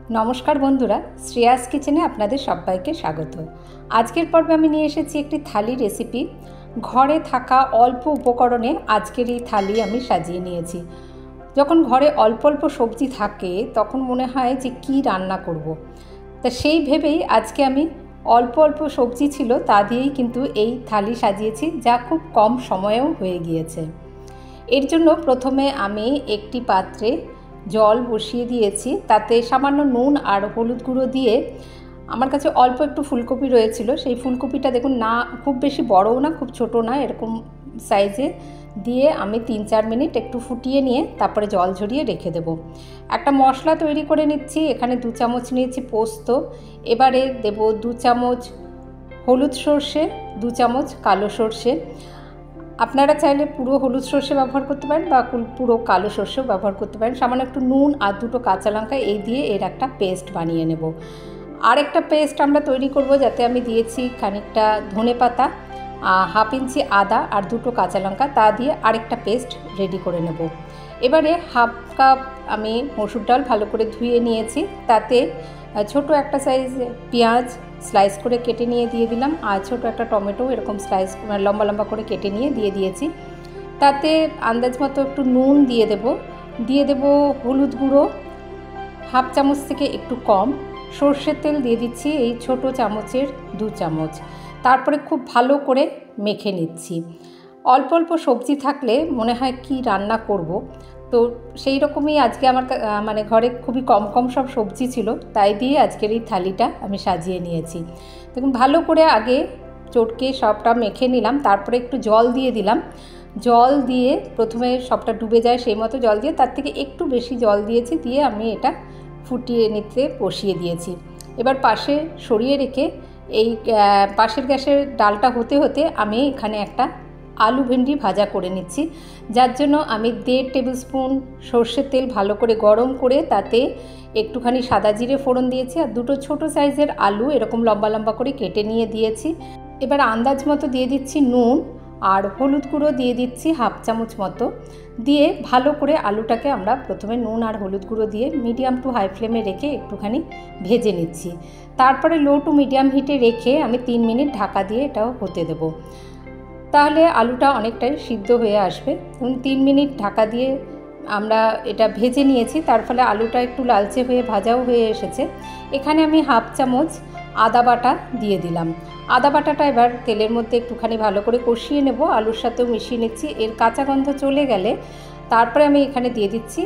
নমস্কার বন্ধুরা, শ্রেয়াস কিচেনে আপনাদের সবাইকে স্বাগত। আজকের পর্বে আমি নিয়ে এসেছি একটি থালি রেসিপি। ঘরে থাকা অল্প উপকরণে আজকের এই থালি আমি সাজিয়ে নিয়েছি। যখন ঘরে অল্প অল্প সবজি থাকে তখন মনে হয় যে কি রান্না করব। তা সেই ভেবেই আজকে আমি অল্প অল্প সবজি ছিল তা দিয়েই কিন্তু এই থালি সাজিয়েছি, যা খুব কম সময়েও হয়ে গিয়েছে। এর জন্য প্রথমে আমি একটি পাত্রে জল বসিয়ে দিয়েছি, তাতে সামান্য নুন আর হলুদ গুঁড়ো দিয়ে, আমার কাছে অল্প একটু ফুলকপি রয়েছিল, সেই ফুলকপিটা দেখুন না খুব বেশি বড়ও না খুব ছোটো না, এরকম সাইজে দিয়ে আমি 3-4 মিনিট একটু ফুটিয়ে নিয়ে তারপরে জল ঝরিয়ে রেখে দেব। একটা মশলা তৈরি করে নিচ্ছি। এখানে 2 চামচ নিয়েছি পোস্ত, এবারে দেব 2 চামচ হলুদ সর্ষে, 2 চামচ কালো সর্ষে। আপনারা চাইলে পুরো হলুদ সর্ষে ব্যবহার করতে পারেন বা পুরো কালো সর্ষেও ব্যবহার করতে পারেন। সামান্য একটু নুন আর 2টো কাঁচা লঙ্কা এই দিয়ে এর একটা পেস্ট বানিয়ে নেব। আর একটা পেস্ট আমরা তৈরি করব, যাতে আমি দিয়েছি খানিকটা ধনেপাতা, 1/2 ইঞ্চি আদা আর 2টো কাঁচা লঙ্কা, তা দিয়ে আরেকটা পেস্ট রেডি করে নেব। এবারে 1/2 কাপ আমি মসুর ডাল ভালো করে ধুয়ে নিয়েছি, তাতে ছোট একটা সাইজ পেঁয়াজ স্লাইস করে কেটে নিয়ে দিয়ে দিলাম, আর ছোট একটা টমেটো এরকম স্লাইস লম্বা লম্বা করে কেটে নিয়ে দিয়ে দিয়েছি। তাতে আন্দাজ মতো একটু নুন দিয়ে দেব হলুদ গুঁড়ো 1/2 চামচ থেকে একটু কম, সর্ষের তেল দিয়ে দিচ্ছি এই ছোট চামচের 2 চামচ। তারপরে খুব ভালো করে মেখে নিচ্ছি। অল্প অল্প সবজি থাকলে মনে হয় কি রান্না করব, তো সেই রকমই আজকে আমার ঘরে খুবই কম সব সবজি ছিল, তাই দিয়ে আজকের এই থালিটা আমি সাজিয়ে নিয়েছি। দেখুন ভালো করে আগে চটকে সবটা মেখে নিলাম, তারপরে একটু জল দিয়ে দিলাম। জল দিয়ে প্রথমে সবটা ডুবে যায় সেই মতো জল দিয়ে, তার থেকে একটু বেশি জল দিয়েছি, দিয়ে আমি এটা ফুটিয়ে নিতে বসিয়ে দিয়েছি। এবার পাশে সরিয়ে রেখে এই পাশের গ্যাসের ডালটা হতে হতে আমি এখানে একটা আলু ভেন্ডি ভাজা করে নিচ্ছি, যার জন্য আমি 1.5 টেবিল স্পুন সর্ষের তেল ভালো করে গরম করে তাতে একটুখানি সাদা জিরে ফোড়ন দিয়েছি, আর 2টো ছোটো সাইজের আলু এরকম লম্বা লম্বা করে কেটে নিয়ে দিয়েছি। এবার আন্দাজ মতো দিয়ে দিচ্ছি নুন, আর হলুদ গুঁড়ো দিয়ে দিচ্ছি 1/2 চামচ মতো, দিয়ে ভালো করে আলুটাকে আমরা প্রথমে নুন আর হলুদ গুঁড়ো দিয়ে মিডিয়াম টু হাই ফ্লেমে রেখে একটুখানি ভেজে নিচ্ছি। তারপরে লো টু মিডিয়াম হিটে রেখে আমি 3 মিনিট ঢাকা দিয়ে এটাও হতে দেবো, তাহলে আলুটা অনেকটাই সিদ্ধ হয়ে আসবে। এবং 3 মিনিট ঢাকা দিয়ে আমরা এটা ভেজে নিয়েছি, তার ফলে আলুটা একটু লালচে হয়ে ভাজাও হয়ে এসেছে। এখানে আমি 1/2 চামচ আদা বাটা দিয়ে দিলাম। আদা বাটাটা এবার তেলের মধ্যে একটুখানি ভালো করে কষিয়ে নেব, আলুর সাথেও মিশিয়ে নিচ্ছি। এর কাঁচা গন্ধ চলে গেলে তারপরে আমি এখানে দিয়ে দিচ্ছি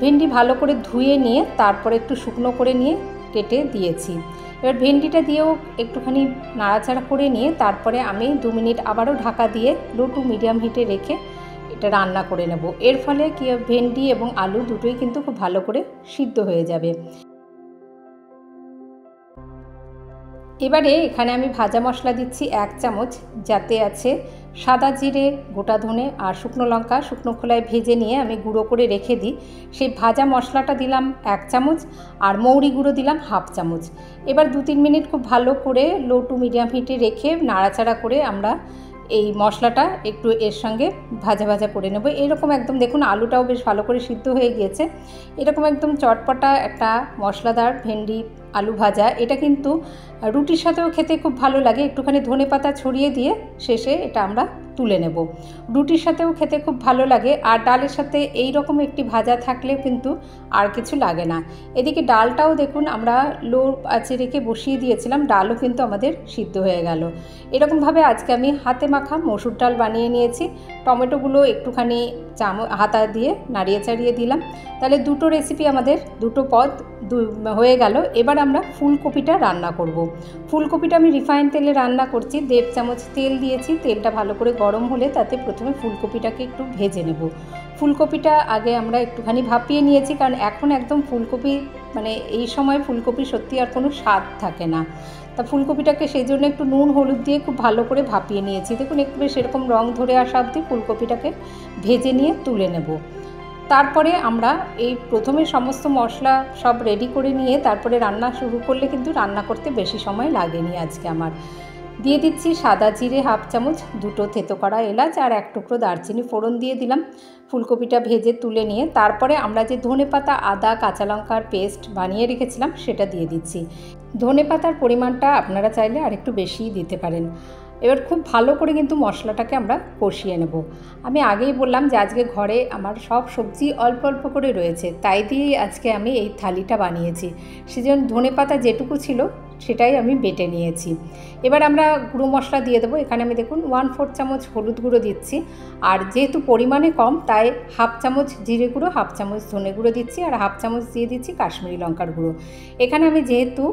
ভেন্ডি ভালো করে ধুয়ে নিয়ে তারপরে একটু শুকনো করে নিয়ে কেটে দিয়েছি। এবার ভেন্ডিটা দিয়েও একটুখানি নাড়াচাড়া করে নিয়ে তারপরে আমি 2 মিনিট আবারও ঢাকা দিয়ে লো টু মিডিয়াম হিটে রেখে এটা রান্না করে নেব। এর ফলে কি ভেন্ডি এবং আলু দুটোই কিন্তু খুব ভালো করে সিদ্ধ হয়ে যাবে। এবারে এখানে আমি ভাজা মশলা দিচ্ছি 1 চামচ, যাতে আছে সাদা জিরে, গোটা ধনে আর শুকনো লঙ্কা শুকনো খোলায় ভেজে নিয়ে আমি গুঁড়ো করে রেখে দিই, সেই ভাজা মশলাটা দিলাম 1 চামচ, আর মৌরি গুঁড়ো দিলাম 1/2 চামচ। এবার 2-3 মিনিট খুব ভালো করে লো টু মিডিয়াম হিটে রেখে নাড়াচাড়া করে আমরা এই মশলাটা একটু এর সঙ্গে ভাজা ভাজা করে নেব। এরকম একদম দেখুন আলুটাও বেশ ভালো করে সিদ্ধ হয়ে গিয়েছে। এরকম একদম চটপটা একটা মশলাদার ভেন্ডি আলু ভাজা, এটা কিন্তু রুটির সাথেও খেতে খুব ভালো লাগে। একটুখানি ধনেপাতা ছড়িয়ে দিয়ে শেষে এটা আমরা তুলে নেব। রুটির সাথেও খেতে খুব ভালো লাগে, আর ডালের সাথে এই রকম একটি ভাজা থাকলেও কিন্তু আর কিছু লাগে না। এদিকে ডালটাও দেখুন আমরা লো আঁচে রেখে বসিয়ে দিয়েছিলাম, ডালও কিন্তু আমাদের সিদ্ধ হয়ে গেল। এরকমভাবে আজকে আমি হাতে মাখা মসুর ডাল বানিয়ে নিয়েছি। টমেটোগুলো একটুখানি হাতা দিয়ে নাড়িয়ে চাড়িয়ে দিলাম, তাহলে 2টো রেসিপি আমাদের 2টো পদ হয়ে গেল। এবার আমরা ফুলকপিটা রান্না করব। ফুলকপিটা আমি রিফাইন তেলে রান্না করছি। 1.5 চামচ তেল দিয়েছি, তেলটা ভালো করে গরম হলে তাতে প্রথমে ফুলকপিটাকে একটু ভেজে নেব। ফুলকপিটা আগে আমরা একটুখানি ভাপিয়ে নিয়েছি, কারণ এখন একদম ফুলকপি এই সময় ফুলকপি সত্যি আর কোনো স্বাদ থাকে না, তা ফুলকপিটাকে সেই জন্য একটু নুন হলুদ দিয়ে খুব ভালো করে ভাপিয়ে নিয়েছি। দেখুন একটু বেশ এরকম রং ধরে আসা অবধি ফুলকপিটাকে ভেজে নিয়ে তুলে নেব। তারপরে আমরা এই প্রথমে সমস্ত মশলা সব রেডি করে নিয়ে তারপরে রান্না শুরু করলে কিন্তু রান্না করতে বেশি সময় লাগেনি আজকে আমার। দিয়ে দিচ্ছি সাদা জিরে হাফ চামচ, 2টো থেতো করা এলাচ আর 1 টুকরো দারচিনি ফোড়ন দিয়ে দিলাম ফুলকপিটা ভেজে তুলে নিয়ে। তারপরে আমরা যে ধনেপাতা আদা কাঁচা লঙ্কার পেস্ট বানিয়ে রেখেছিলাম সেটা দিয়ে দিচ্ছি। ধনেপাতার পরিমাণটা আপনারা চাইলে আরেকটু বেশিই দিতে পারেন। এবার খুব ভালো করে কিন্তু মশলাটাকে আমরা কষিয়ে নেব। আমি আগেই বললাম যে আজকে ঘরে আমার সব সবজি অল্প অল্প করে রয়েছে, তাই দিয়েই আজকে আমি এই থালিটা বানিয়েছি। সেজন্য ধনেপাতা যেটুকু ছিল সেটাই আমি বেটে নিয়েছি। এবার আমরা গুঁড়ো মশলা দিয়ে দেবো। এখানে আমি দেখুন 1/4 চামচ হলুদ গুঁড়ো দিচ্ছি, আর যেহেতু পরিমাণে কম তাই হাফ চামচ জিরে গুঁড়ো, হাফ চামচ ধনে গুঁড়ো দিচ্ছি, আর হাফ চামচ দিয়ে দিচ্ছি কাশ্মীরি লঙ্কার গুঁড়ো। এখানে আমি যেহেতু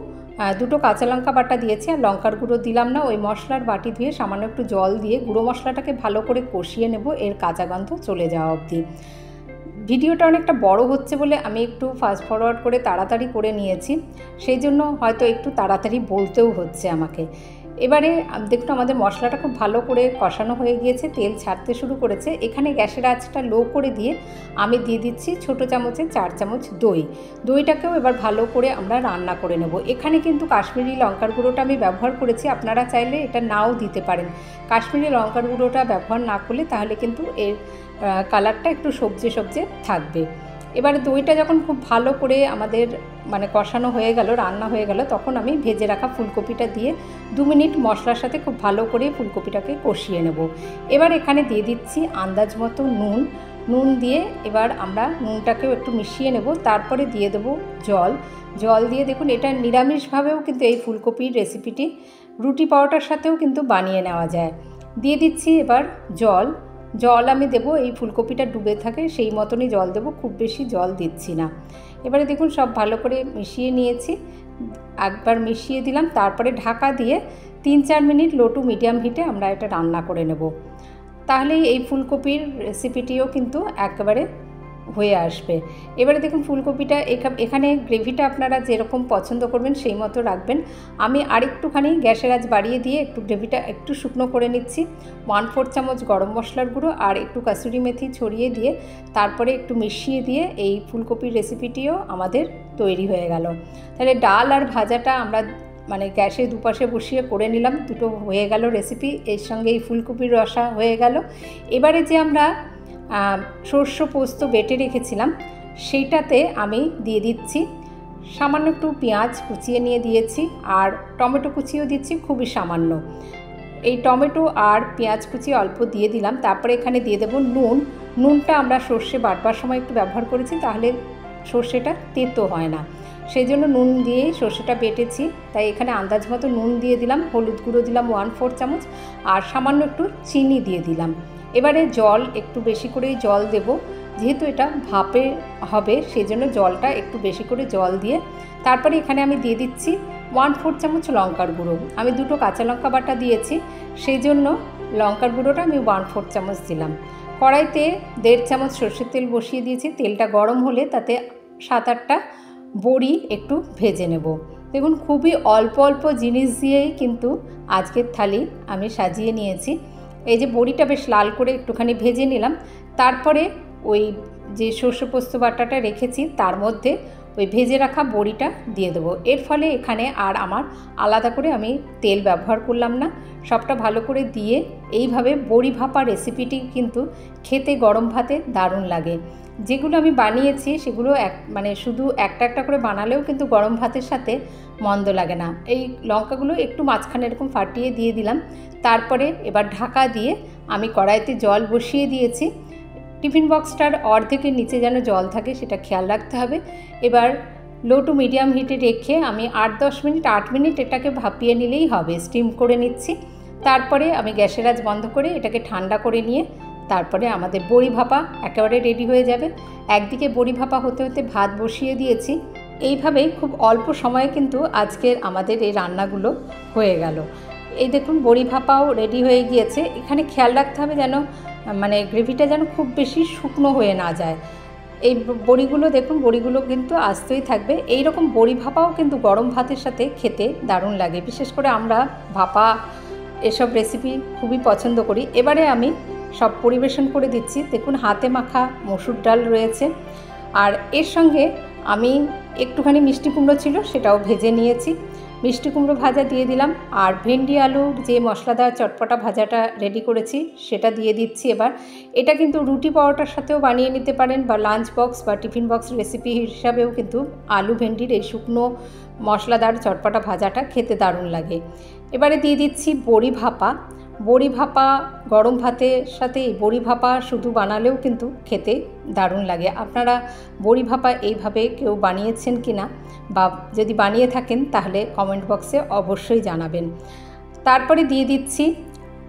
2টো কাঁচা লঙ্কা বাটা দিয়েছি আর লঙ্কার গুঁড়ো দিলাম না, ওই মশলার বাটি ধুয়ে সামান্য একটু জল দিয়ে গুঁড়ো মশলাটাকে ভালো করে কষিয়ে নেব এর কাঁচা গন্ধ চলে যাওয়া অবধি। ভিডিওটা অনেকটা বড় হচ্ছে বলে আমি একটু ফাস্ট ফরওয়ার্ড করে তাড়াতাড়ি করে নিয়েছি, সেই জন্য হয়তো একটু তাড়াতাড়ি বলতেও হচ্ছে আমাকে। এবারে দেখুন আমাদের মশলাটা খুব ভালো করে কষানো হয়ে গিয়েছে, তেল ছাড়তে শুরু করেছে। এখানে গ্যাসের আঁচটা লো করে দিয়ে আমি দিয়ে দিচ্ছি ছোটো চামচে 4 চামচ দই। দইটাকেও এবার ভালো করে আমরা রান্না করে নেব। এখানে কিন্তু কাশ্মীরি লঙ্কার গুঁড়োটা আমি ব্যবহার করেছি, আপনারা চাইলে এটা নাও দিতে পারেন। কাশ্মীরি লঙ্কার গুঁড়োটা ব্যবহার না করলে তাহলে কিন্তু এর কালারটা একটু সবজে সবজে থাকবে। এবারে দইটা যখন খুব ভালো করে আমাদের কষানো হয়ে গেল, রান্না হয়ে গেল, তখন আমি ভেজে রাখা ফুলকপিটা দিয়ে 2 মিনিট মশলার সাথে খুব ভালো করে ফুলকপিটাকে কষিয়ে নেব। এবার এখানে দিয়ে দিচ্ছি আন্দাজ মতো নুন দিয়ে এবার আমরা নুনটাকেও একটু মিশিয়ে নেব। তারপরে দিয়ে দেবো জল দিয়ে দেখুন এটা নিরামিষভাবেও কিন্তু এই ফুলকপির রেসিপিটি রুটি পরোটার সাথেও কিন্তু বানিয়ে নেওয়া যায়। দিয়ে দিচ্ছি এবার জল আমি দেবো, এই ফুলকপিটা ডুবে থাকে সেই মতনই জল দেবো, খুব বেশি জল দিচ্ছি না। এবারে দেখুন সব ভালো করে মিশিয়ে নিয়েছি, একবার মিশিয়ে দিলাম, তারপরে ঢাকা দিয়ে 3-4 মিনিট লো টু মিডিয়াম হিটে আমরা এটা রান্না করে নেব। তাহলেই এই ফুলকপির রেসিপিটিও কিন্তু একেবারে হয়ে আসবে। এবারে দেখুন ফুলকপিটা এখানে গ্রেভিটা আপনারা যেরকম পছন্দ করবেন সেই মতো রাখবেন। আমি আরেকটুখানি গ্যাসের আঁচ বাড়িয়ে দিয়ে একটু গ্রেভিটা একটু শুকনো করে নিচ্ছি। 1/4 চামচ গরম মশলার গুঁড়ো আর একটু কাসুরি মেথি ছড়িয়ে দিয়ে তারপরে একটু মিশিয়ে দিয়ে এই ফুলকপির রেসিপিটিও আমাদের তৈরি হয়ে গেল। তাহলে ডাল আর ভাজাটা আমরা গ্যাসের দুপাশে বসিয়ে করে নিলাম, দুটো হয়ে গেল রেসিপি, এর সঙ্গে এই ফুলকপির রসা হয়ে গেল। এবারে যে আমরা সর্ষে পোস্ত বেটে রেখেছিলাম সেইটাতে আমি দিয়ে দিচ্ছি সামান্য একটু পেঁয়াজ কুচিয়ে নিয়ে দিয়েছি, আর টমেটো কুচিও দিচ্ছি খুবই সামান্য। এই টমেটো আর পেঁয়াজ কুচি অল্প দিয়ে দিলাম। তারপরে এখানে দিয়ে দেবো নুনটা আমরা সর্ষে বাটবার সময় একটু ব্যবহার করেছি, তাহলে সর্ষেটা তেতো হয় না, সেই জন্য নুন দিয়েই সর্ষেটা বেটেছি। তাই এখানে আন্দাজ মতো নুন দিয়ে দিলাম, হলুদ গুঁড়ো দিলাম 1/4 চামচ আর সামান্য একটু চিনি দিয়ে দিলাম। এবারে জল একটু বেশি করেই জল দেব, যেহেতু এটা ভাপে হবে সেজন্য জলটা একটু বেশি করে জল দিয়ে তারপরে এখানে আমি দিয়ে দিচ্ছি 1/4 চামচ লঙ্কার গুঁড়ো। আমি 2টো কাঁচা লঙ্কা বাটা দিয়েছি, সেই জন্য লঙ্কার গুঁড়োটা আমি 1/4 চামচ দিলাম। কড়াইতে 1.5 চামচ সর্ষের তেল বসিয়ে দিয়েছি, তেলটা গরম হলে তাতে 7-8টা বড়ি একটু ভেজে নেব। দেখুন খুবই অল্প জিনিস দিয়েই কিন্তু আজকের থালি আমি সাজিয়ে নিয়েছি। এই যে বড়িটা বেশ লাল করে একটুখানি ভেজে নিলাম, তারপরে ওই যে সর্ষে পোস্ত বাটাটা রেখেছি তার মধ্যে ওই ভেজে রাখা বড়িটা দিয়ে দেবো। এর ফলে এখানে আর আমার আলাদা করে আমি তেল ব্যবহার করলাম না, সবটা ভালো করে দিয়ে এইভাবে বড়ি ভাপা রেসিপিটি কিন্তু খেতে গরম ভাতে দারুণ লাগে। যেগুলো আমি বানিয়েছি সেগুলো শুধু একটা করে বানালেও কিন্তু গরম ভাতের সাথে মন্দ লাগে না। এই লঙ্কাগুলো একটু মাঝখানে এরকম ফাটিয়ে দিয়ে দিলাম, তারপরে এবার ঢাকা দিয়ে আমি কড়াইতে জল বসিয়ে দিয়েছি। টিফিন বক্সটার অর্ধেকের নিচে যেন জল থাকে সেটা খেয়াল রাখতে হবে। এবার লো টু মিডিয়াম হিটে রেখে আমি 8 মিনিট এটাকে ভাপিয়ে নিলেই হবে, স্টিম করে নিচ্ছি। তারপরে আমি গ্যাসের আঁচ বন্ধ করে এটাকে ঠান্ডা করে নিয়ে তারপরে আমাদের বড়ি ভাপা একেবারে রেডি হয়ে যাবে। একদিকে বড়ি ভাপা হতে হতে ভাত বসিয়ে দিয়েছি। এইভাবেই খুব অল্প সময়ে কিন্তু আজকের আমাদের এই রান্নাগুলো হয়ে গেল। এই দেখুন বড়ি ভাপাও রেডি হয়ে গিয়েছে। এখানে খেয়াল রাখতে হবে যেন গ্রেভিটা যেন খুব বেশি শুকনো হয়ে না যায়। এই বড়িগুলো দেখুন, বড়িগুলো কিন্তু আস্তই থাকবে। এই রকম বড়ি ভাপাও কিন্তু গরম ভাতের সাথে খেতে দারুণ লাগে, বিশেষ করে আমরা ভাপা এসব রেসিপি খুবই পছন্দ করি। এবারে আমি সব পরিবেশন করে দিচ্ছি। দেখুন হাতে মাখা মসুর ডাল রয়েছে, আর এর সঙ্গে আমি একটুখানি মিষ্টি কুমড়ো ছিল সেটাও ভেজে নিয়েছি, মিষ্টি কুমড়ো ভাজা দিয়ে দিলাম। আর ভেন্ডি আলুর যে মশলাদার চটপটা ভাজাটা রেডি করেছি সেটা দিয়ে দিচ্ছি এবার। এটা কিন্তু রুটি পরোটার সাথেও বানিয়ে নিতে পারেন, বা লাঞ্চ বক্স বা টিফিন বক্স রেসিপি হিসাবেও কিন্তু আলু ভেন্ডির এই শুকনো মশলাদার চটপটা ভাজাটা খেতে দারুণ লাগে। এবারে দিয়ে দিচ্ছি বড়ি ভাপা। বড়ি ভাপা গরম ভাতের সাথে এই বড়ি ভাপা শুধু বানালেও কিন্তু খেতে দারুণ লাগে। আপনারা বড়ি ভাপা এইভাবে কেউ বানিয়েছেন কি না, বা যদি বানিয়ে থাকেন তাহলে কমেন্ট বক্সে অবশ্যই জানাবেন। তারপরে দিয়ে দিচ্ছি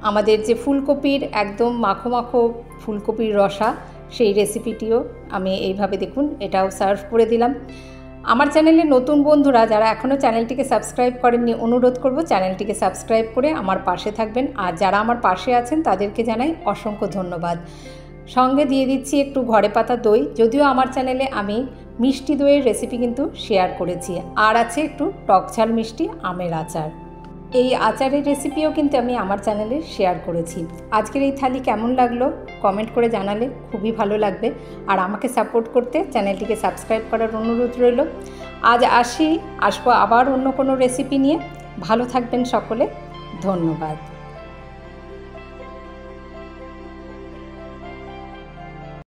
আমাদের যে ফুলকপির একদম মাখো মাখো ফুলকপির রসা, সেই রেসিপিটিও আমি এইভাবে দেখুন এটাও সার্ভ করে দিলাম। আমার চ্যানেলে নতুন বন্ধুরা যারা এখনও চ্যানেলটিকে সাবস্ক্রাইব করেননি, অনুরোধ করব চ্যানেলটিকে সাবস্ক্রাইব করে আমার পাশে থাকবেন। আর যারা আমার পাশে আছেন তাদেরকে জানাই অসংখ্য ধন্যবাদ। সঙ্গে দিয়ে দিচ্ছি একটু ঘরে পাতা দই, যদিও আমার চ্যানেলে আমি মিষ্টি দইয়ের রেসিপি কিন্তু শেয়ার করেছি। আর আছে একটু টকঝাল মিষ্টি আমের আচার, এই আচারের রেসিপিও কিন্তু আমি আমার চ্যানেলে শেয়ার করেছি। আজকের এই থালি কেমন লাগলো কমেন্ট করে জানালে খুবই ভালো লাগবে। আর আমাকে সাপোর্ট করতে চ্যানেলটিকে সাবস্ক্রাইব করার অনুরোধ রইল। আজ আসবো আবার অন্য কোনো রেসিপি নিয়ে। ভালো থাকবেন সকলে, ধন্যবাদ।